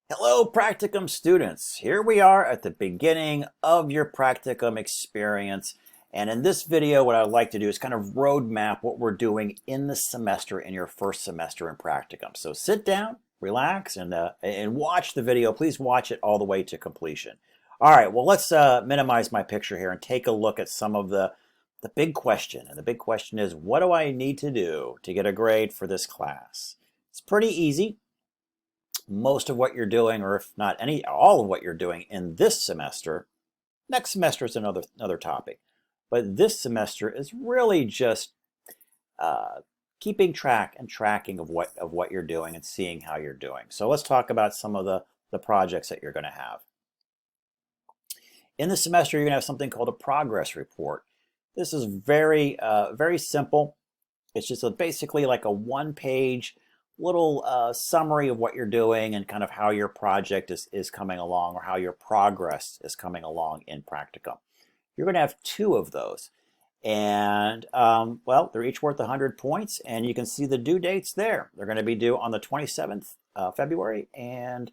Hello, Practicum students. Here we are at the beginning of your Practicum experience. And in this video, what I'd like to do is kind of roadmap what we're doing in the semester in your first semester in Practicum. So sit down, relax, and watch the video. Please watch it all the way to completion. All right, well, let's minimize my picture here and take a look at some of the big question. And the big question is, what do I need to do to get a grade for this class? It's pretty easy. Most of what you're doing, or if not all of what you're doing in this semester, next semester is another topic. But this semester is really just keeping track and tracking of what you're doing and seeing how you're doing. So let's talk about some of the projects that you're going to have. In the semester, you're going to have something called a progress report. This is very simple. It's just basically like a one-page little summary of what you're doing and kind of how your project is coming along, or how your progress is coming along in Practicum. You're going to have two of those. And, well, they're each worth 100 points, and you can see the due dates there. They're going to be due on the 27th February, and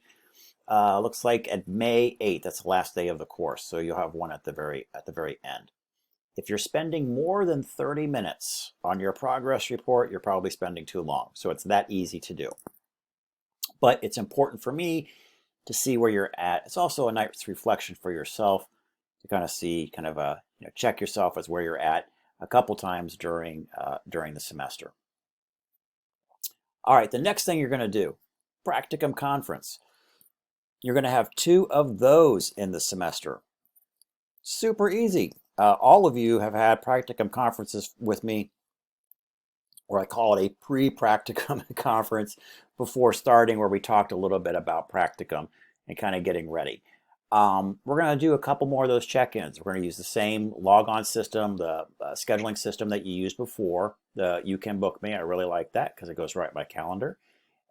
looks like at May 8th. That's the last day of the course, so you'll have one at the very end. If you're spending more than 30 minutes on your progress report, you're probably spending too long. So it's that easy to do. But it's important for me to see where you're at. It's also a nice reflection for yourself to kind of see, check yourself as where you're at a couple times during the semester. All right, the next thing you're going to do, Practicum Conference. You're going to have two of those in the semester. Super easy. All of you have had Practicum conferences with me, or I call it a pre-Practicum conference before starting, where we talked a little bit about Practicum and kind of getting ready. We're going to do a couple more of those check-ins. We're going to use the same log-on system, the scheduling system that you used before. You Can Book Me. I really like that because it goes right in my calendar.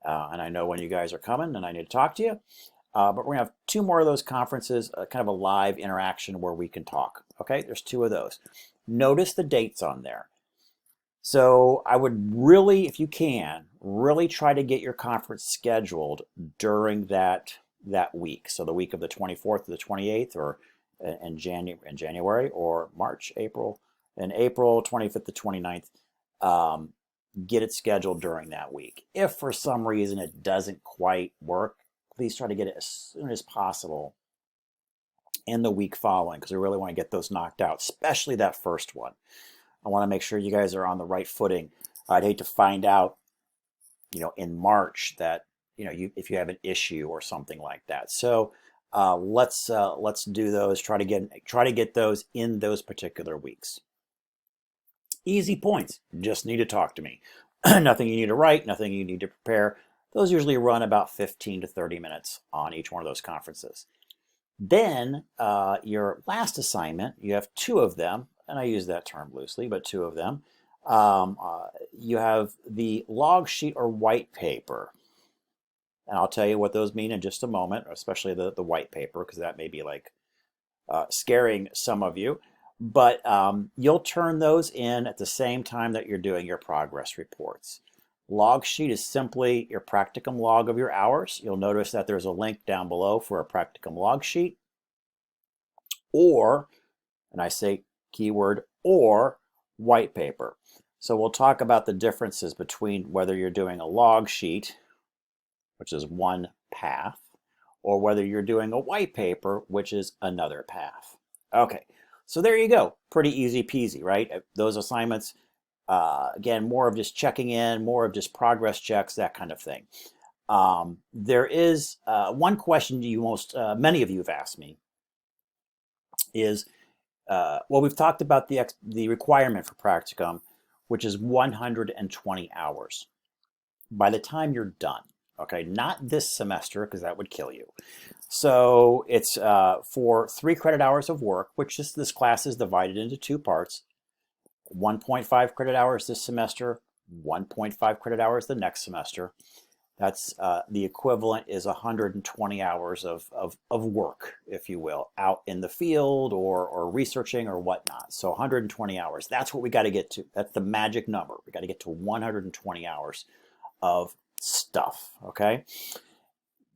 And I know when you guys are coming and I need to talk to you. But we're going to have two more of those conferences, kind of a live interaction where we can talk. Okay, there's two of those. Notice the dates on there. So I would really, if you can, really try to get your conference scheduled during that week. So the week of the 24th to the 28th, or in January, or March, April, 25th to 29th. Get it scheduled during that week. If for some reason it doesn't quite work, please try to get it as soon as possible in the week following, because we really want to get those knocked out, especially that first one. I want to make sure you guys are on the right footing. I'd hate to find out, in March that, if you have an issue or something like that. So let's do those. Try to get those in those particular weeks. Easy points. Just need to talk to me. Nothing you need to write. Nothing you need to prepare. Those usually run about 15 to 30 minutes on each one of those conferences. Then your last assignment, you have two of them, and I use that term loosely, but two of them. You have the log sheet or white paper. And I'll tell you what those mean in just a moment, especially the white paper, because that may be like scaring some of you. But you'll turn those in at the same time that you're doing your progress reports. Log sheet is simply your Practicum log of your hours. You'll notice that there's a link down below for a Practicum log sheet. Or, and I say keyword, or white paper. So we'll talk about the differences between whether you're doing a log sheet, which is one path, or whether you're doing a white paper, which is another path. Okay, so there you go. Pretty easy peasy, right? Those assignments, again, more of just checking in, more of just progress checks, that kind of thing. There is one question many of you have asked me is, well, we've talked about the requirement for Practicum, which is 120 hours by the time you're done. Okay, not this semester, because that would kill you. So it's for 3 credit hours of work, which this class is divided into two parts. 1.5 credit hours this semester, 1.5 credit hours the next semester. That's the equivalent is 120 hours of work, if you will, out in the field or researching or whatnot. So 120 hours, that's what we got to get to. That's the magic number. We got to get to 120 hours of stuff, okay?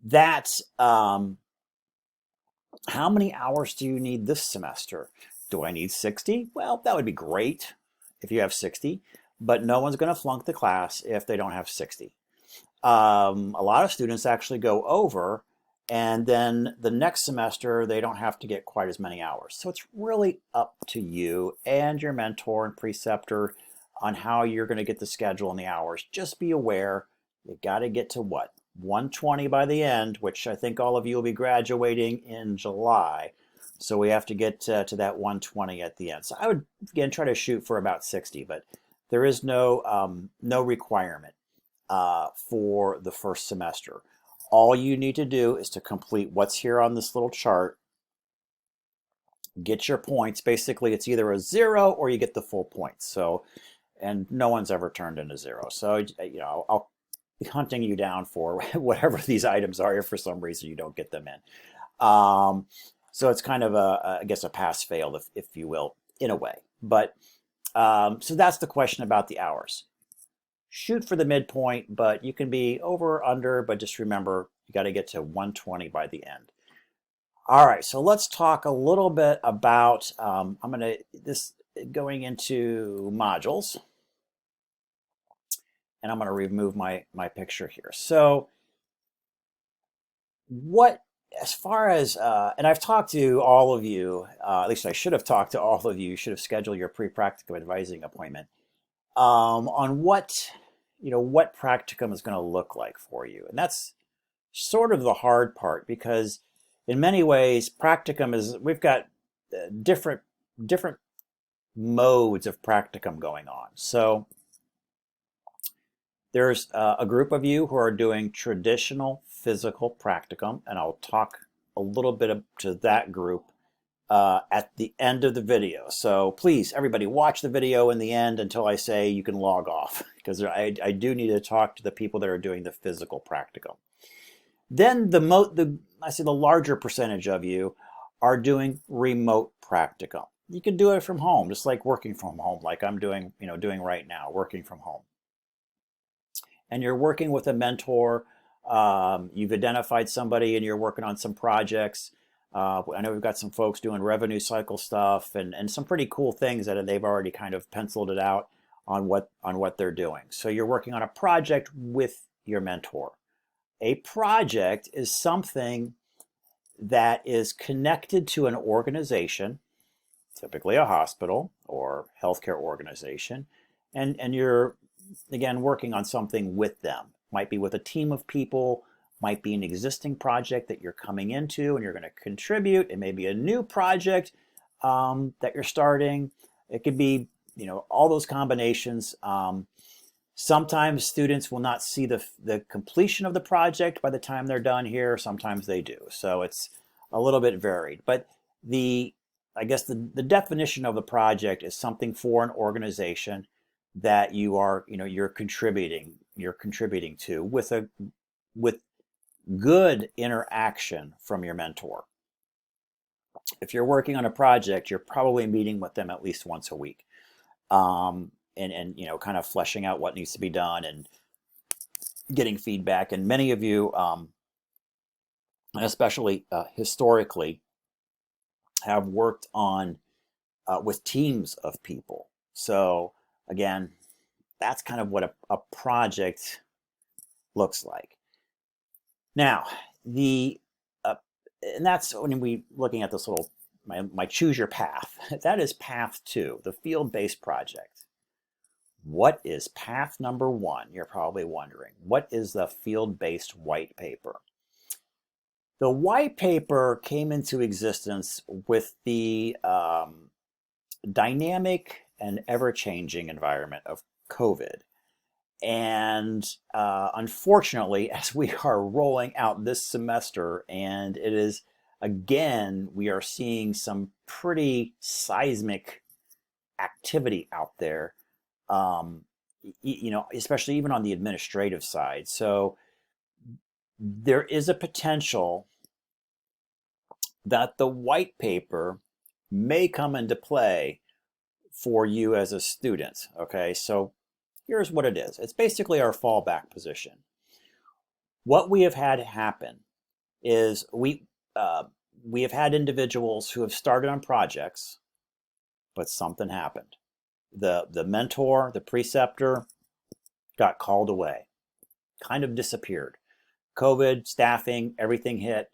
That's how many hours do you need this semester? Do I need 60? Well, that would be great if you have 60, but no one's going to flunk the class if they don't have 60. A lot of students actually go over, and then the next semester they don't have to get quite as many hours. So it's really up to you and your mentor and preceptor on how you're going to get the schedule and the hours. Just be aware you got to get to what? 120 by the end, which I think all of you will be graduating in July. So we have to get to that 120 at the end. So I would, again, try to shoot for about 60, but there is no requirement for the first semester. All you need to do is to complete what's here on this little chart, get your points. Basically, it's either a 0 or you get the full points. So, and no one's ever turned in a 0. So, you know, I'll be hunting you down for whatever these items are if for some reason you don't get them in. So it's kind of I guess a pass-fail, if you will, in a way. But so that's the question about the hours. Shoot for the midpoint, but you can be over or under, but just remember you got to get to 120 by the end. All right, so let's talk a little bit about going into modules, and I'm going to remove my picture here. So what, as far as and I've talked to all of you, at least I should have talked to all of you. You should have scheduled your pre-practicum advising appointment on what practicum is going to look like for you. And that's sort of the hard part, because in many ways practicum is, we've got different modes of practicum going on. So there's a group of you who are doing traditional physical practicum, and I'll talk a little bit to that group at the end of the video. So please, everybody, watch the video in the end until I say you can log off, because I do need to talk to the people that are doing the physical practicum. Then the larger percentage of you are doing remote practicum. You can do it from home, just like working from home, like I'm doing right now, working from home. And you're working with a mentor. You've identified somebody and you're working on some projects. I know we've got some folks doing revenue cycle stuff and some pretty cool things that they've already kind of penciled it out on what they're doing. So you're working on a project with your mentor. A project is something that is connected to an organization, typically a hospital or healthcare organization, and you're, again, working on something with them. Might be with a team of people, might be an existing project that you're coming into and you're going to contribute. It may be a new project that you're starting. It could be, all those combinations. Sometimes students will not see the completion of the project by the time they're done here. Sometimes they do. So it's a little bit varied. But I guess the definition of the project is something for an organization that you're contributing to with good interaction from your mentor. If you're working on a project, you're probably meeting with them at least once a week, and kind of fleshing out what needs to be done and getting feedback. And many of you, and especially historically, have worked on with teams of people. So again, that's kind of what a project looks like. Now, and that's when we looking at this little, my choose your path. That is path 2, the field-based project. What is path number 1? You're probably wondering. What is the field-based white paper? The white paper came into existence with the dynamic and ever-changing environment of COVID. And unfortunately, as we are rolling out this semester, and it is, again, we are seeing some pretty seismic activity out there, especially even on the administrative side. So there is a potential that the white paper may come into play for you as a student. Okay, so here's what it is. It's basically our fallback position. What we have had happen is we have had individuals who have started on projects, but something happened. The mentor, the preceptor, got called away, kind of disappeared. COVID, staffing, everything hit,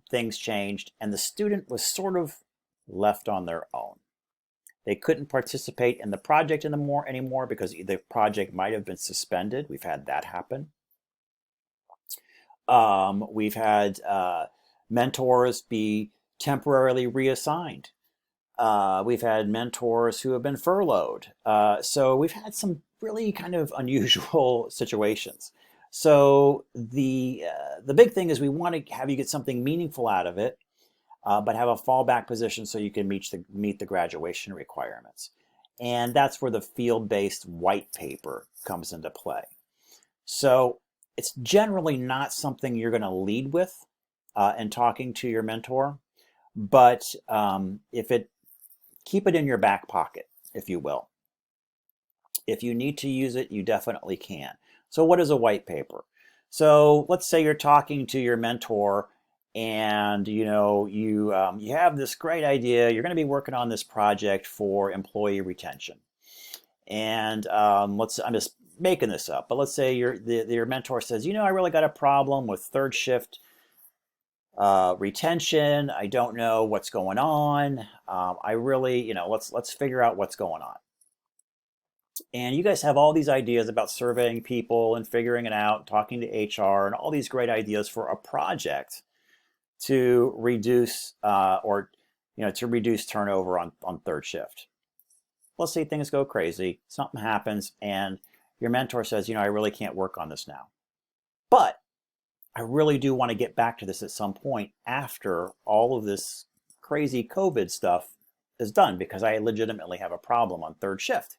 things changed, and the student was sort of left on their own. They couldn't participate in the project anymore because the project might have been suspended. We've had that happen. We've had mentors be temporarily reassigned. We've had mentors who have been furloughed. So we've had some really kind of unusual situations. So the big thing is we want to have you get something meaningful out of it, but have a fallback position so you can meet the graduation requirements. And that's where the field-based white paper comes into play. So it's generally not something you're going to lead with in talking to your mentor, but keep it in your back pocket, if you will. If you need to use it, you definitely can. So what is a white paper? So let's say you're talking to your mentor and you have this great idea. You're going to be working on this project for employee retention. And I'm just making this up, but let's say your mentor says, I really got a problem with third shift retention. I don't know what's going on. I really, let's figure out what's going on. And you guys have all these ideas about surveying people and figuring it out, talking to HR, and all these great ideas for a project to reduce reduce turnover on third shift. Let's say things go crazy, something happens, and your mentor says, I really can't work on this now. But I really do want to get back to this at some point after all of this crazy COVID stuff is done because I legitimately have a problem on third shift.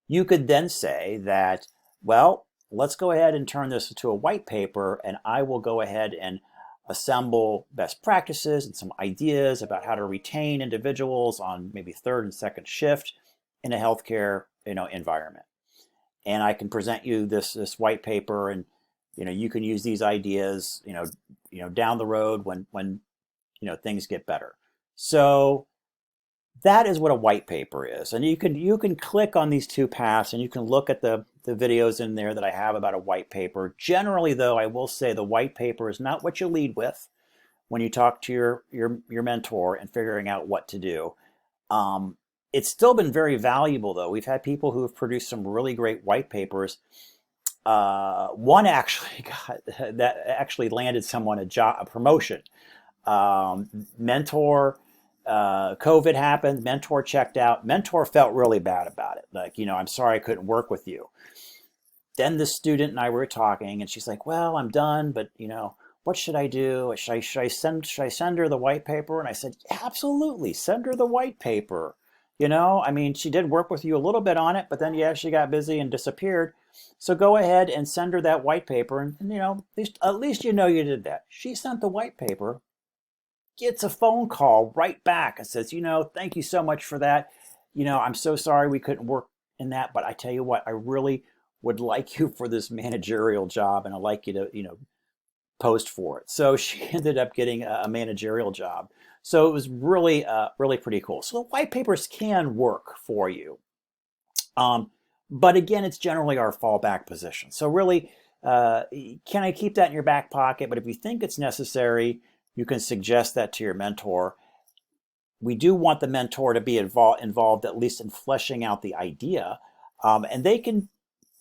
You could then say that, well, let's go ahead and turn this into a white paper, and I will go ahead and assemble best practices and some ideas about how to retain individuals on maybe third and second shift in a healthcare environment. And I can present you this white paper, and you can use these ideas down the road when things get better. So that is what a white paper is. And you can click on these two paths and you can look at the videos in there that I have about a white paper. Generally, though, I will say the white paper is not what you lead with when you talk to your mentor and figuring out what to do. It's still been very valuable, though. We've had people who have produced some really great white papers. One actually landed someone a promotion. Mentor. COVID happened, mentor checked out, mentor felt really bad about it. Like, I'm sorry I couldn't work with you. Then the student and I were talking and she's like, well, I'm done, but what should I do? Should I send her the white paper? And I said, absolutely, send her the white paper. She did work with you a little bit on it, but then she got busy and disappeared. So go ahead and send her that white paper and at least you did that. She sent the white paper, gets a phone call right back and says, thank you so much for that. I'm so sorry we couldn't work in that, but I tell you what, I really would like you for this managerial job and I'd like you to, post for it. So she ended up getting a managerial job. So it was really, really pretty cool. So the white papers can work for you. But again, it's generally our fallback position. So really, can I keep that in your back pocket? But if you think it's necessary, you can suggest that to your mentor. We do want the mentor to be involved at least in fleshing out the idea. And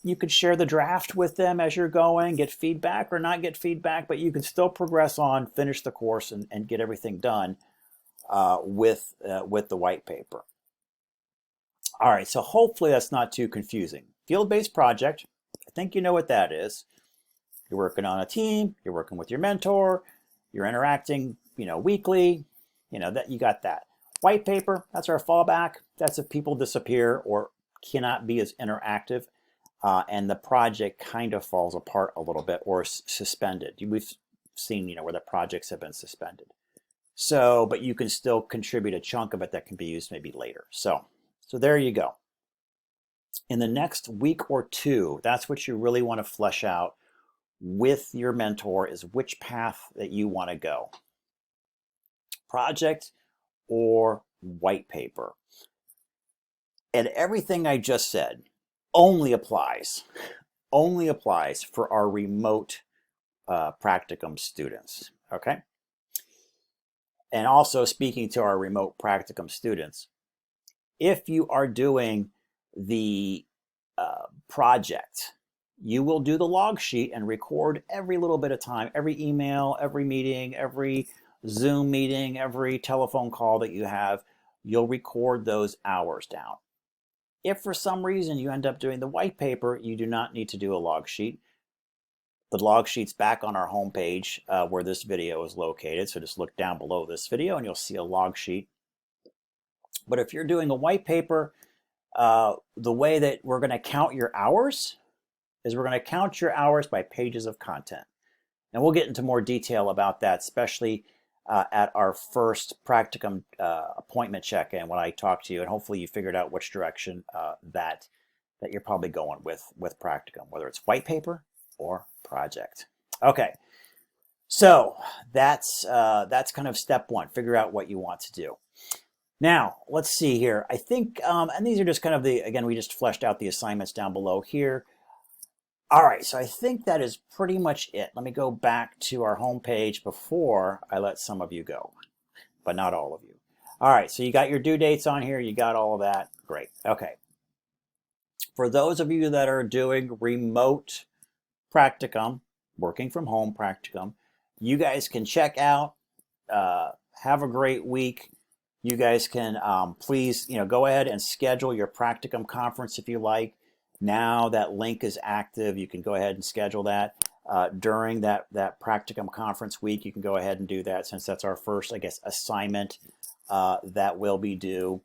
you could share the draft with them as you're going, get feedback or not get feedback, but you can still progress on, finish the course, and get everything done with the white paper. All right, so hopefully that's not too confusing. Field-based project, I think you know what that is. You're working on a team, you're working with your mentor, you're interacting, weekly, that you got that. White paper, that's our fallback. That's if people disappear or cannot be as interactive, and the project kind of falls apart a little bit or is suspended. We've seen, where the projects have been suspended. So, but you can still contribute a chunk of it that can be used maybe later. So there you go. In the next week or two, that's what you really want to flesh out. with your mentor is which path that you want to go. Project or white paper. And everything I just said only applies for our remote practicum students, okay? And also, speaking to our remote practicum students, if you are doing the project, you will do the log sheet and record every little bit of time, every email, every meeting, every Zoom meeting, every telephone call that you have. You'll record those hours down. If for some reason you end up doing the white paper, you do not need to do a log sheet. The log sheet's back on our homepage where this video is located. So just look down below this video and you'll see a log sheet. But if you're doing a white paper, the way that we're going to count your hours is we're going to count your hours by pages of content. And we'll get into more detail about that, especially at our first practicum appointment check-in when I talk to you, and hopefully you figured out which direction that you're probably going with practicum, whether it's white paper or project. Okay, so that's kind of step one. Figure out what you want to do. Now let's see here. I think, and these are just kind of again, we just fleshed out the assignments down below here. All right, so I think that is pretty much it. Let me go back to our home page before I let some of you go, but not all of you. All right, so you got your due dates on here. You got all of that. Great. Okay. For those of you that are doing remote practicum, working from home practicum, you guys can check out. Have a great week. You guys can please, go ahead and schedule your practicum conference if you like. Now that link is active, you can go ahead and schedule that. During that practicum conference week, you can go ahead and do that, since that's our first, I guess, assignment that will be due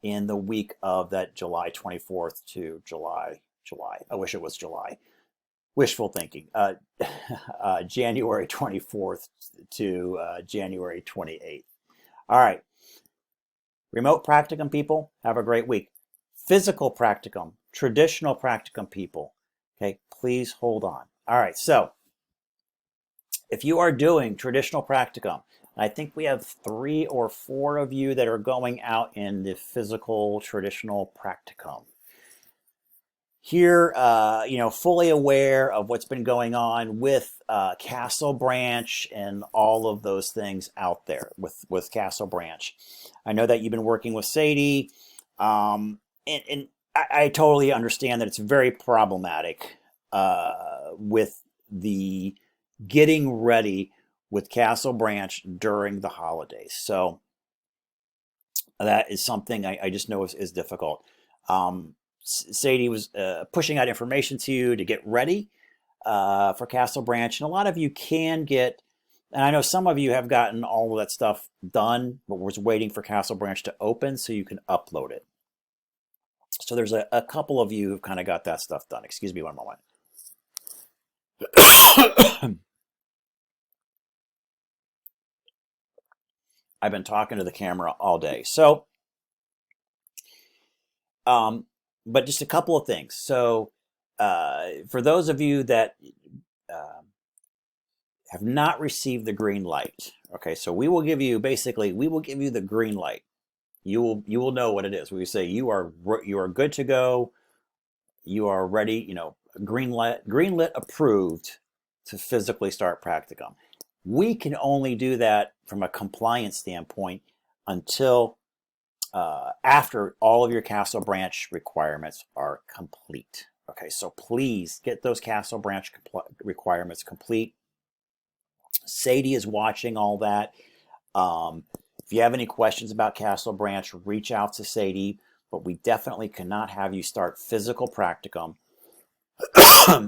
in the week of that July 24th to July. I wish it was July. Wishful thinking. January 24th to January 28th. All right. Remote practicum people, have a great week. Physical practicum, traditional practicum people, okay, please hold on. All right, so if you are doing traditional practicum, I think we have 3 or 4 of you that are going out in the physical traditional practicum. Here, fully aware of what's been going on with Castle Branch and all of those things out there with Castle Branch. I know that you've been working with Sadie. And I totally understand that it's very problematic with the getting ready with Castle Branch during the holidays. So that is something I just know is difficult. Sadie was pushing out information to you to get ready for Castle Branch. And a lot of you can get, and I know some of you have gotten all of that stuff done, but we're waiting for Castle Branch to open so you can upload it. So there's a couple of you who've kind of got that stuff done. Excuse me one moment. I've been talking to the camera all day. So, but just a couple of things. So for those of you that have not received the green light, okay, so we will give you the green light. You will know what it is. We say you are good to go. You are ready. Greenlit approved to physically start practicum. We can only do that from a compliance standpoint until after all of your Castle Branch requirements are complete. Okay, so please get those Castle Branch requirements complete. Sadie is watching all that. If you have any questions about Castle Branch, reach out to Sadie, but we definitely cannot have you start physical practicum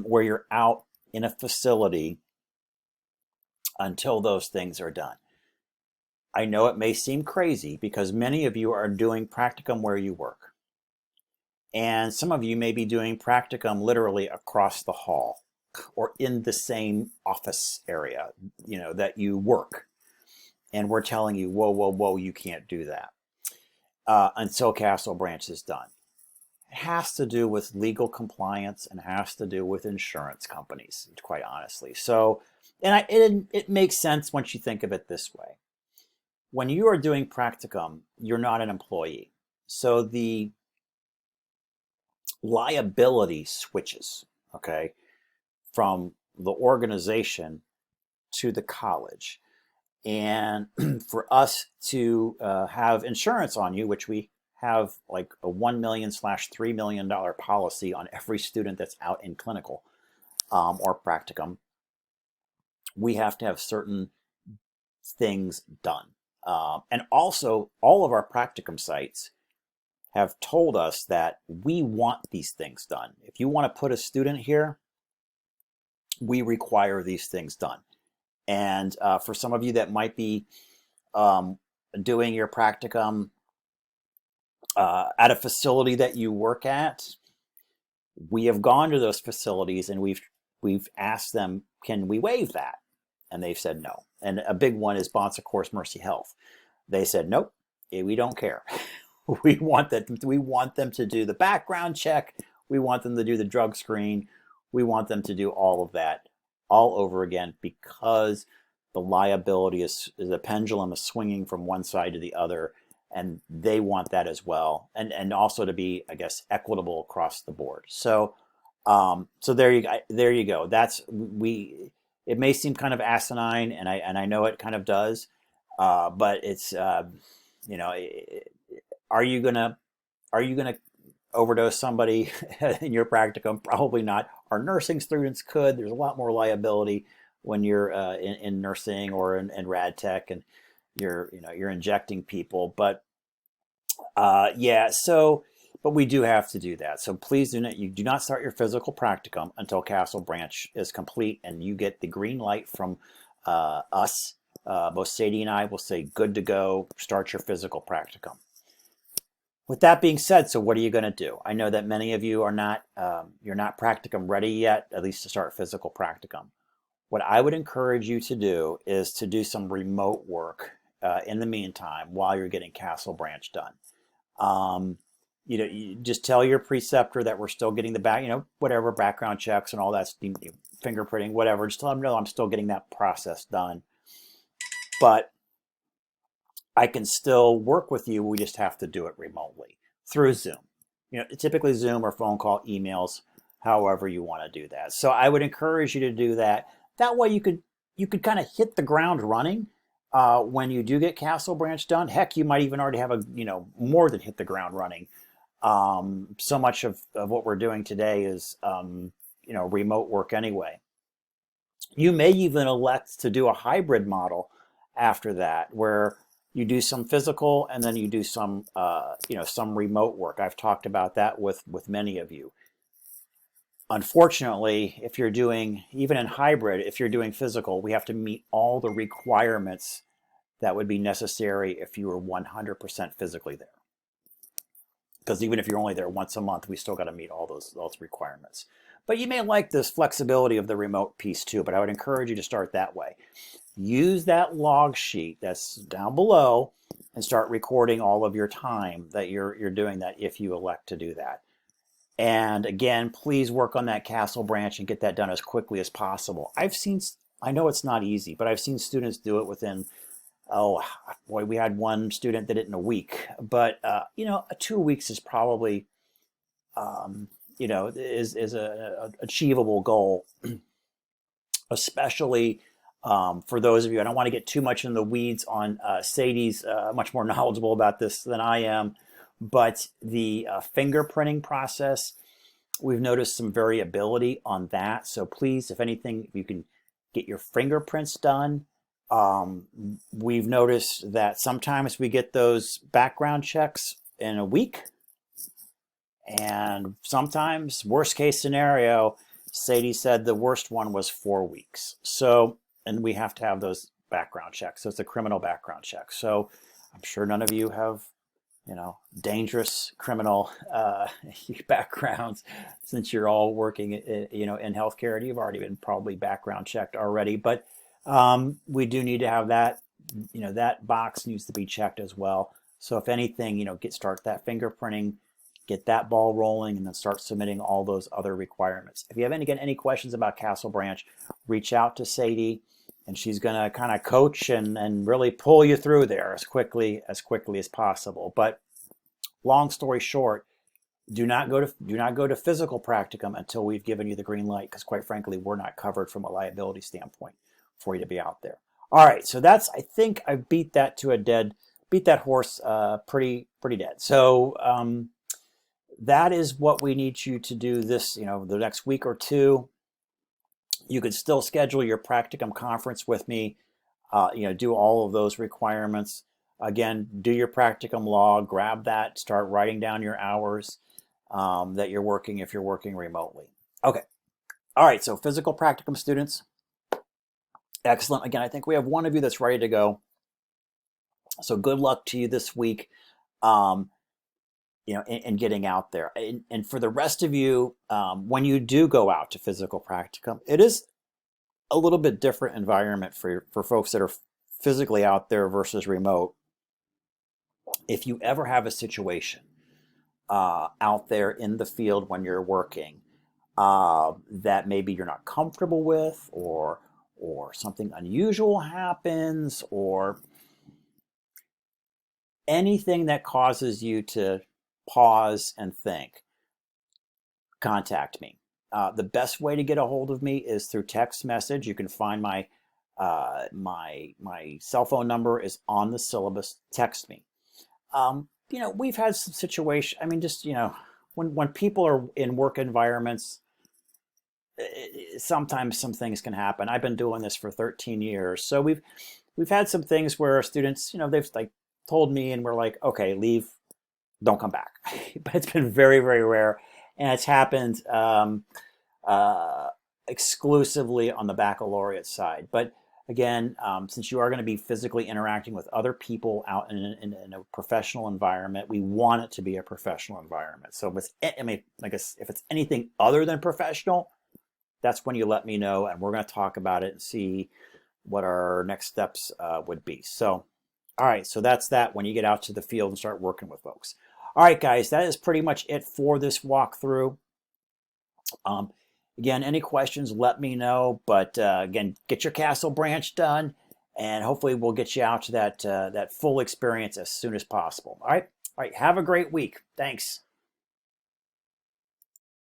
where you're out in a facility until those things are done. I know it may seem crazy because many of you are doing practicum where you work. And some of you may be doing practicum literally across the hall or in the same office area, that you work. And we're telling you, whoa, you can't do that until Castle Branch is done. It has to do with legal compliance and has to do with insurance companies, quite honestly. So, and it makes sense once you think of it this way. When you are doing practicum, you're not an employee. So the liability switches, okay, from the organization to the college. And for us to have insurance on you, which we have like a 1 million / $3 million policy on every student that's out in clinical or practicum, we have to have certain things done. And also, all of our practicum sites have told us that we want these things done. If you want to put a student here, we require these things done. And for some of you that might be doing your practicum at a facility that you work at, we have gone to those facilities and we've asked them, can we waive that? And they've said no. And a big one is Bonds of Course Mercy Health. They said, nope, we don't care. We want them to do the background check. We want them to do the drug screen. We want them to do all of that all over again, because the liability is the pendulum is swinging from one side to the other, and they want that as well, and also to be, I guess, equitable across the board. So so there you go. That's it may seem kind of asinine, and I know it kind of does, but it's you know, are you gonna overdose somebody in your practicum? Probably not. Our nursing students could. There's a lot more liability when you're in nursing or in rad tech, and you're injecting people. But yeah, so but we do have to do that. So please you do not start your physical practicum until Castle Branch is complete and you get the green light from us. Both Sadie and I will say good to go. Start your physical practicum. With that being said, so what are you going to do? I know that many of you are not, you're not practicum ready yet, at least to start physical practicum. What I would encourage you to do is to do some remote work in the meantime while you're getting Castle Branch done. You just tell your preceptor that we're still getting the whatever background checks and all that, fingerprinting, whatever. Just tell them, no, I'm still getting that process done. But I can still work with you. We just have to do it remotely through Zoom. Typically Zoom or phone call, emails, however you want to do that. So I would encourage you to do that. That way you could kind of hit the ground running when you do get Castle Branch done. Heck, you might even already have more than hit the ground running. So much of what we're doing today is remote work anyway. You may even elect to do a hybrid model after that, where you do some physical and then you do some some remote work. I've talked about that with many of you. Unfortunately, if you're doing, even in hybrid, if you're doing physical, we have to meet all the requirements that would be necessary if you were 100% physically there. Because even if you're only there once a month, we still got to meet all those requirements. But you may like this flexibility of the remote piece too, but I would encourage you to start that way. Use that log sheet that's down below and start recording all of your time that you're doing that, if you elect to do that. And again, please work on that Castle Branch and get that done as quickly as possible. I know it's not easy, but I've seen students do it within, oh boy, we had one student did it in a week. But 2 weeks is probably is a achievable goal, especially for those of you. I don't want to get too much in the weeds on Sadie's much more knowledgeable about this than I am, but the fingerprinting process, we've noticed some variability on that. So please, if anything, if you can get your fingerprints done. We've noticed that sometimes we get those background checks in a week, and sometimes, worst case scenario, Sadie said the worst one was 4 weeks. So, and we have to have those background checks. So it's a criminal background check. So I'm sure none of you have, dangerous criminal backgrounds, since you're all working, in healthcare, and you've already been probably background checked already. But we do need to have that, that box needs to be checked as well. So if anything, start that fingerprinting get that ball rolling, and then start submitting all those other requirements. If you have any questions about Castle Branch, reach out to Sadie, and she's going to kind of coach and really pull you through there as quickly as possible. But long story short, do not go to physical practicum until we've given you the green light, because quite frankly, we're not covered from a liability standpoint for you to be out there. All right, so that's, I think I beat that horse pretty dead. So that is what we need you to do this, the next week or two. You could still schedule your practicum conference with me, do all of those requirements. Again, do your practicum log, grab that, start writing down your hours that you're working if you're working remotely. Okay. All right, so physical practicum students, excellent. Again, I think we have one of you that's ready to go. So good luck to you this week, in getting out there. And for the rest of you, when you do go out to physical practicum, it is a little bit different environment for folks that are physically out there versus remote. If you ever have a situation out there in the field when you're working that maybe you're not comfortable with, or something unusual happens, or anything that causes you to pause and think, contact me. The best way to get a hold of me is through text message. You can find my cell phone number is on the syllabus. Text me. We've had some situations. I mean, just, when people are in work environments, sometimes some things can happen. I've been doing this for 13 years. So we've had some things where students, they've like told me, and we're like, okay, leave, don't come back. But it's been very, very rare. And it's happened exclusively on the baccalaureate side. But again, since you are going to be physically interacting with other people out in a professional environment, we want it to be a professional environment. So if it's anything other than professional, that's when you let me know, and we're going to talk about it and see what our next steps would be. So, all right, so that's that when you get out to the field and start working with folks. All right, guys, that is pretty much it for this walkthrough. Again, any questions, let me know. But again, get your Castle Branch done, and hopefully we'll get you out to that full experience as soon as possible. All right, have a great week. Thanks.